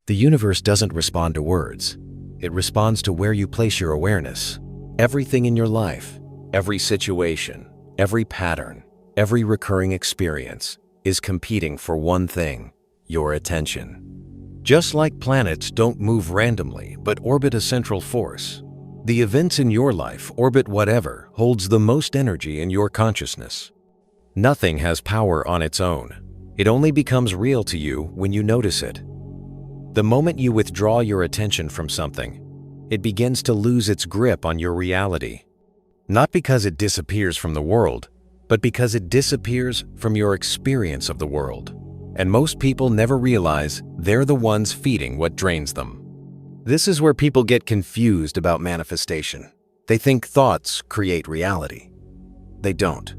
The universe doesn't respond to words. It responds to where you place your awareness. Everything in your life, every situation, every pattern, every recurring experience is competing for one thing: your attention. Just like planets don't move randomly but orbit a central force, the events in your life orbit whatever holds the most energy in your consciousness. Nothing has power on its own. It only becomes real to you when you notice it. The moment you withdraw your attention from something, it begins to lose its grip on your reality. Not because it disappears from the world, but because it disappears from your experience of the world. And most people never realize they're the ones feeding what drains them. This is where people get confused about manifestation. They think thoughts create reality. They don't.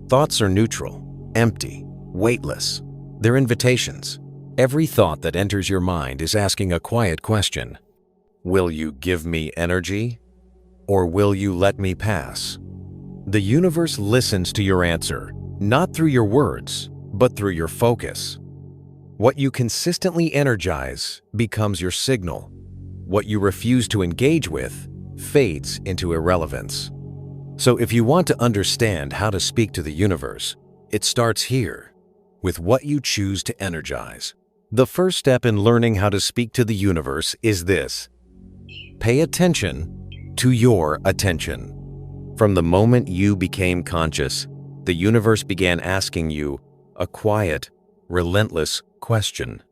Thoughts are neutral, empty, weightless. They're invitations. Every thought that enters your mind is asking a quiet question. Will you give me energy? Or will you let me pass? The universe listens to your answer, not through your words, but through your focus. What you consistently energize becomes your signal. What you refuse to engage with fades into irrelevance. So if you want to understand how to speak to the universe, it starts here, with what you choose to energize. The first step in learning how to speak to the universe is this: pay attention to your attention. From the moment you became conscious, the universe began asking you a quiet, relentless question.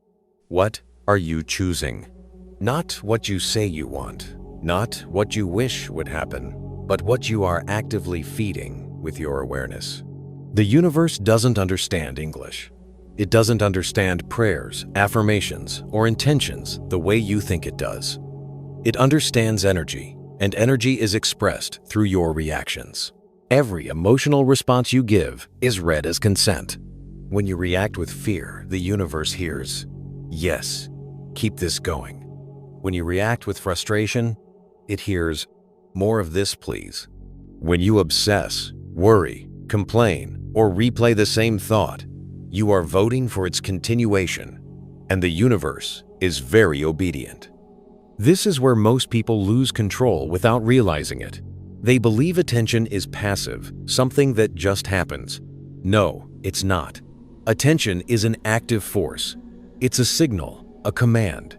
What are you choosing? Not what you say you want, not what you wish would happen, but what you are actively feeding with your awareness. The universe doesn't understand English. It doesn't understand prayers, affirmations, or intentions the way you think it does. It understands energy, and energy is expressed through your reactions. Every emotional response you give is read as consent. When you react with fear, the universe hears, "Yes, keep this going." When you react with frustration, it hears, "More of this, please." When you obsess, worry, complain, or replay the same thought, you are voting for its continuation, and the universe is very obedient. This is where most people lose control without realizing it. They believe attention is passive, something that just happens. No, it's not. Attention is an active force. It's a signal, a command.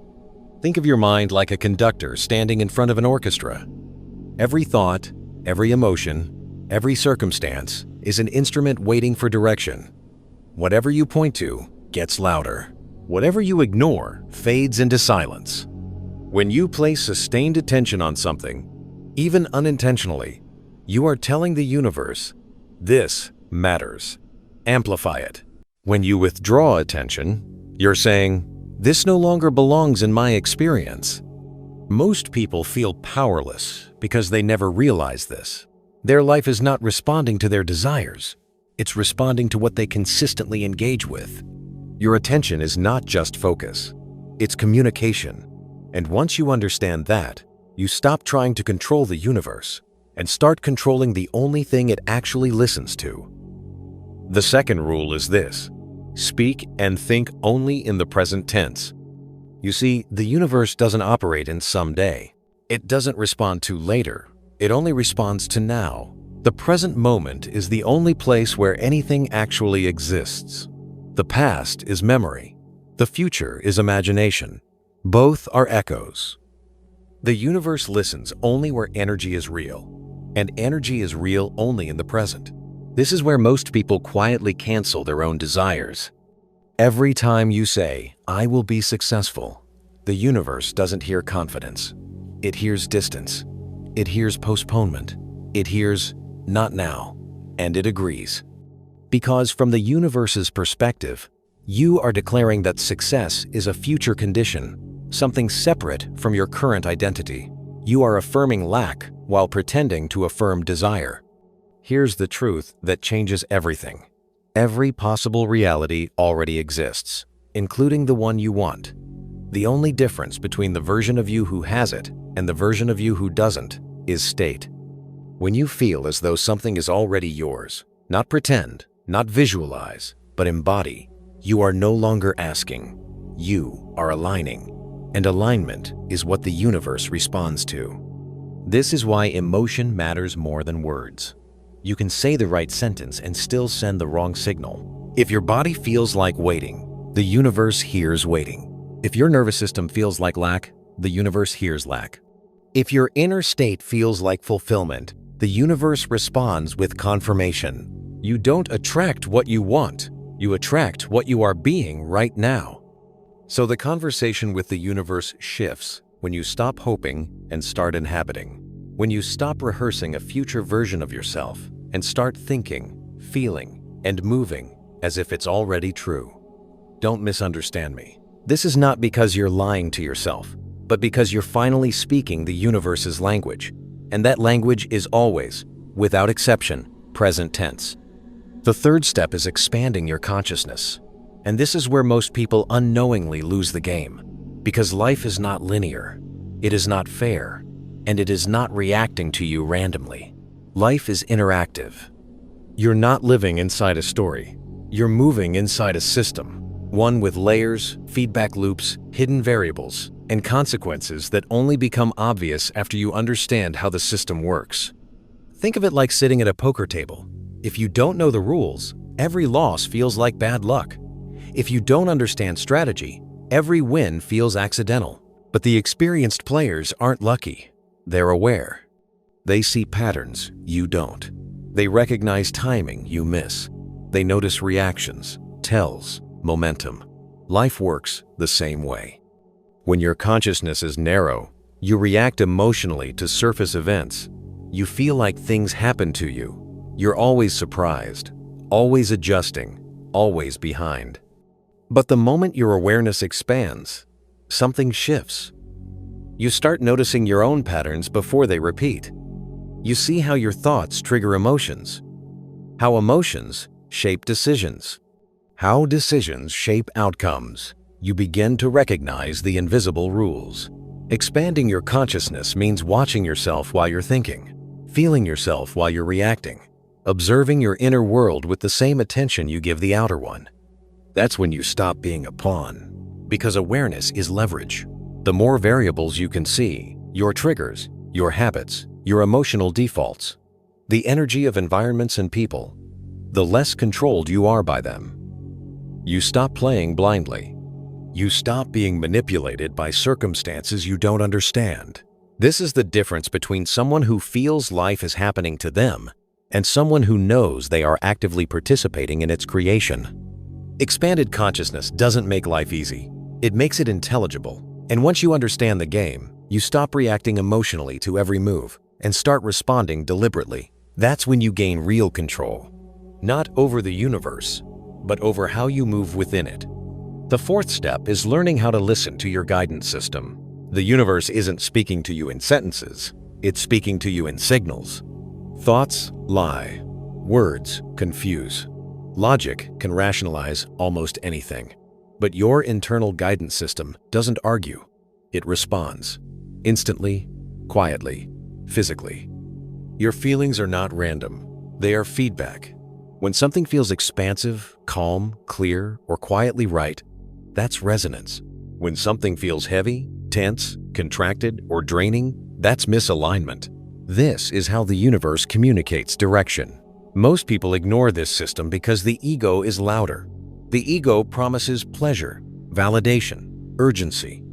Think of your mind like a conductor standing in front of an orchestra. Every thought, every emotion, every circumstance is an instrument waiting for direction. Whatever you point to gets louder. Whatever you ignore fades into silence. When you place sustained attention on something, even unintentionally, you are telling the universe, "This matters." Amplify it. When you withdraw attention, you're saying, "This no longer belongs in my experience." Most people feel powerless because they never realize this. Their life is not responding to their desires. It's responding to what they consistently engage with. Your attention is not just focus. It's communication. And once you understand that, you stop trying to control the universe and start controlling the only thing it actually listens to. The second rule is this: speak and think only in the present tense. You see, the universe doesn't operate in someday. It doesn't respond to later. It only responds to now. The present moment is the only place where anything actually exists. The past is memory. The future is imagination. Both are echoes. The universe listens only where energy is real, and energy is real only in the present. This is where most people quietly cancel their own desires. Every time you say, "I will be successful," the universe doesn't hear confidence. It hears distance. It hears postponement. It hears, "Not now," and it agrees. Because from the universe's perspective, you are declaring that success is a future condition, something separate from your current identity. You are affirming lack while pretending to affirm desire. Here's the truth that changes everything. Every possible reality already exists, including the one you want. The only difference between the version of you who has it and the version of you who doesn't is state. When you feel as though something is already yours, not pretend, not visualize, but embody, you are no longer asking. You are aligning. and alignment is what the universe responds to. This is why emotion matters more than words. You can say the right sentence and still send the wrong signal. If your body feels like waiting, the universe hears waiting. If your nervous system feels like lack, the universe hears lack. If your inner state feels like fulfillment, the universe responds with confirmation. You don't attract what you want, you attract what you are being right now. So the conversation with the universe shifts when you stop hoping and start inhabiting. When you stop rehearsing a future version of yourself and start thinking, feeling, and moving as if it's already true. Don't misunderstand me. This is not because you're lying to yourself, but because you're finally speaking the universe's language. And that language is always, without exception, present tense. The third step is expanding your consciousness. And this is where most people unknowingly lose the game. Because life is not linear, it is not fair, and it is not reacting to you randomly. Life is interactive. You're not living inside a story. You're moving inside a system, one with layers, feedback loops, hidden variables, and consequences that only become obvious after you understand how the system works. Think of it like sitting at a poker table. If you don't know the rules, every loss feels like bad luck. If you don't understand strategy, every win feels accidental. But the experienced players aren't lucky. They're aware. They see patterns you don't. They recognize timing you miss. They notice reactions, tells, momentum. Life works the same way. When your consciousness is narrow, you react emotionally to surface events. You feel like things happen to you. You're always surprised, always adjusting, always behind. But the moment your awareness expands, something shifts. You start noticing your own patterns before they repeat. You see how your thoughts trigger emotions, how emotions shape decisions, how decisions shape outcomes. You begin to recognize the invisible rules. Expanding your consciousness means watching yourself while you're thinking, feeling yourself while you're reacting, observing your inner world with the same attention you give the outer one. That's when you stop being a pawn, because awareness is leverage. The more variables you can see, your triggers, your habits, your emotional defaults, the energy of environments and people, the less controlled you are by them. You stop playing blindly. You stop being manipulated by circumstances you don't understand. This is the difference between someone who feels life is happening to them and someone who knows they are actively participating in its creation. Expanded consciousness doesn't make life easy. It makes it intelligible. And once you understand the game, you stop reacting emotionally to every move and start responding deliberately. That's when you gain real control. Not over the universe, but over how you move within it. The fourth step is learning how to listen to your guidance system. The universe isn't speaking to you in sentences. It's speaking to you in signals. Thoughts lie. Words confuse. Logic can rationalize almost anything. But your internal guidance system doesn't argue. It responds. Instantly, quietly, physically. Your feelings are not random. They are feedback. When something feels expansive, calm, clear, or quietly right, that's resonance. When something feels heavy, tense, contracted, or draining, that's misalignment. This is how the universe communicates direction. Most people ignore this system because the ego is louder. The ego promises pleasure, validation, urgency.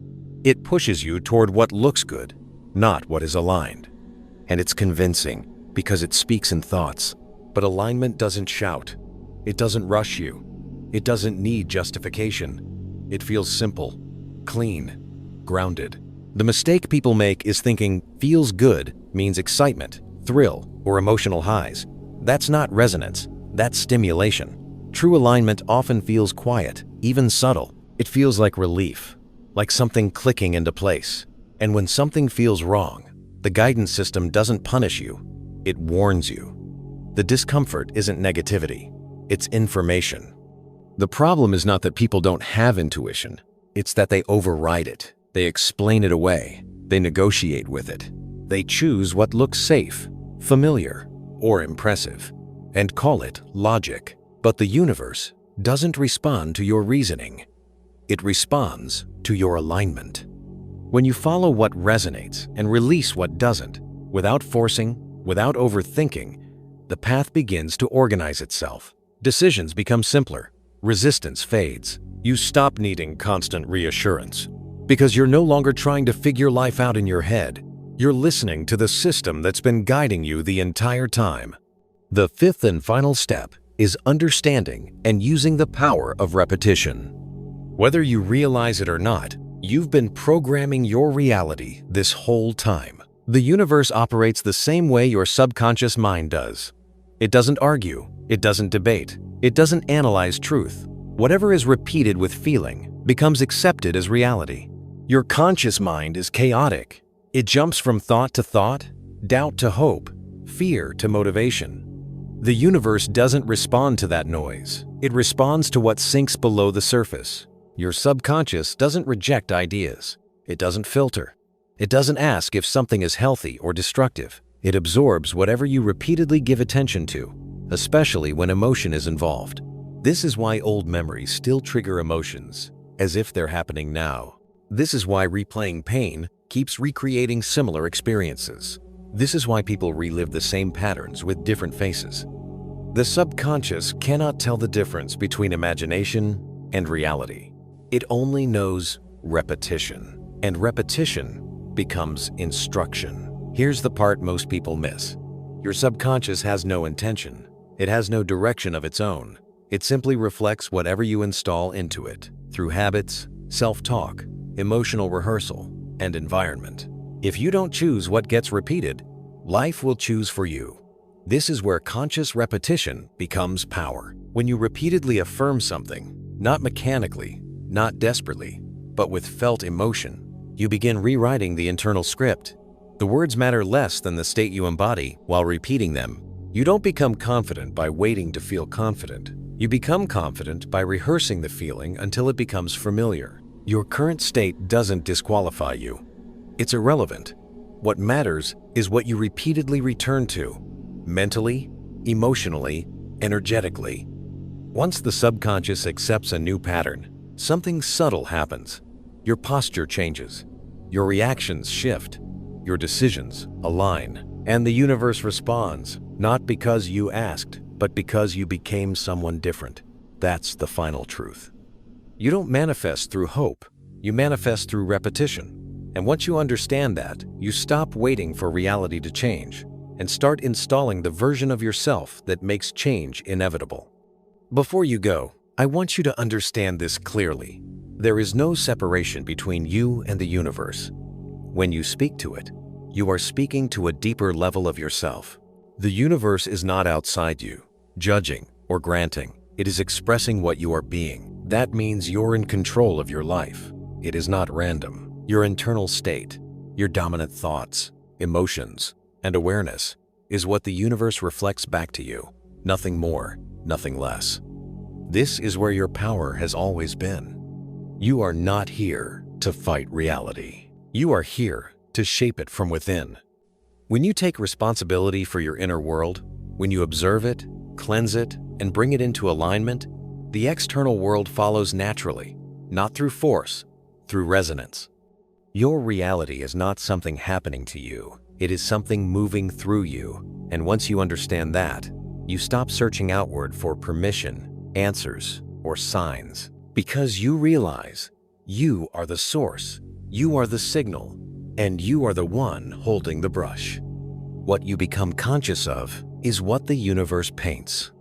It pushes you toward what looks good, not what is aligned. And it's convincing because it speaks in thoughts. But alignment doesn't shout. It doesn't rush you. It doesn't need justification. It feels simple, clean, grounded. The mistake people make is thinking feels good means excitement, thrill, or emotional highs. That's not resonance. That's stimulation. True alignment often feels quiet, even subtle. It feels like relief, like something clicking into place. And when something feels wrong, the guidance system doesn't punish you. It warns you. The discomfort isn't negativity. It's information. The problem is not that people don't have intuition. It's that they override it. They explain it away. They negotiate with it. They choose what looks safe, familiar, or impressive, and call it logic. But the universe doesn't respond to your reasoning. It responds to your alignment. When you follow what resonates and release what doesn't, without forcing, without overthinking, the path begins to organize itself. Decisions become simpler. Resistance fades. You stop needing constant reassurance. Because you're no longer trying to figure life out in your head. You're listening to the system that's been guiding you the entire time. The fifth and final step is understanding and using the power of repetition. Whether you realize it or not, you've been programming your reality this whole time. The universe operates the same way your subconscious mind does. It doesn't argue, it doesn't debate, it doesn't analyze truth. Whatever is repeated with feeling becomes accepted as reality. Your conscious mind is chaotic. It jumps from thought to thought, doubt to hope, fear to motivation. The universe doesn't respond to that noise. It responds to what sinks below the surface. Your subconscious doesn't reject ideas. It doesn't filter. It doesn't ask if something is healthy or destructive. It absorbs whatever you repeatedly give attention to, especially when emotion is involved. This is why old memories still trigger emotions, as if they're happening now. This is why replaying pain keeps recreating similar experiences. This is why people relive the same patterns with different faces. The subconscious cannot tell the difference between imagination and reality. It only knows repetition, and repetition becomes instruction. Here's the part most people miss. Your subconscious has no intention. It has no direction of its own. It simply reflects whatever you install into it through habits, self-talk, emotional rehearsal, and environment. If you don't choose what gets repeated, life will choose for you. This is where conscious repetition becomes power. When you repeatedly affirm something, not mechanically, not desperately, but with felt emotion, you begin rewriting the internal script. The words matter less than the state you embody while repeating them. You don't become confident by waiting to feel confident. You become confident by rehearsing the feeling until it becomes familiar. Your current state doesn't disqualify you. It's irrelevant. What matters is what you repeatedly return to, mentally, emotionally, energetically. Once the subconscious accepts a new pattern, something subtle happens. Your posture changes. Your reactions shift. Your decisions align. And the universe responds, not because you asked, but because you became someone different. That's the final truth. You don't manifest through hope. You manifest through repetition. And once you understand that, you stop waiting for reality to change and start installing the version of yourself that makes change inevitable. Before you go, I want you to understand this clearly. There is no separation between you and the universe. When you speak to it, you are speaking to a deeper level of yourself. The universe is not outside you, judging or granting. It is expressing what you are being. That means you're in control of your life. It is not random. Your internal state, your dominant thoughts, emotions, and awareness is what the universe reflects back to you. Nothing more, nothing less. This is where your power has always been. You are not here to fight reality. You are here to shape it from within. When you take responsibility for your inner world, when you observe it, cleanse it, and bring it into alignment, the external world follows naturally, not through force, through resonance. Your reality is not something happening to you. It is something moving through you. And once you understand that, you stop searching outward for permission, answers, or signs. Because you realize you are the source, you are the signal, and you are the one holding the brush. What you become conscious of is what the universe paints.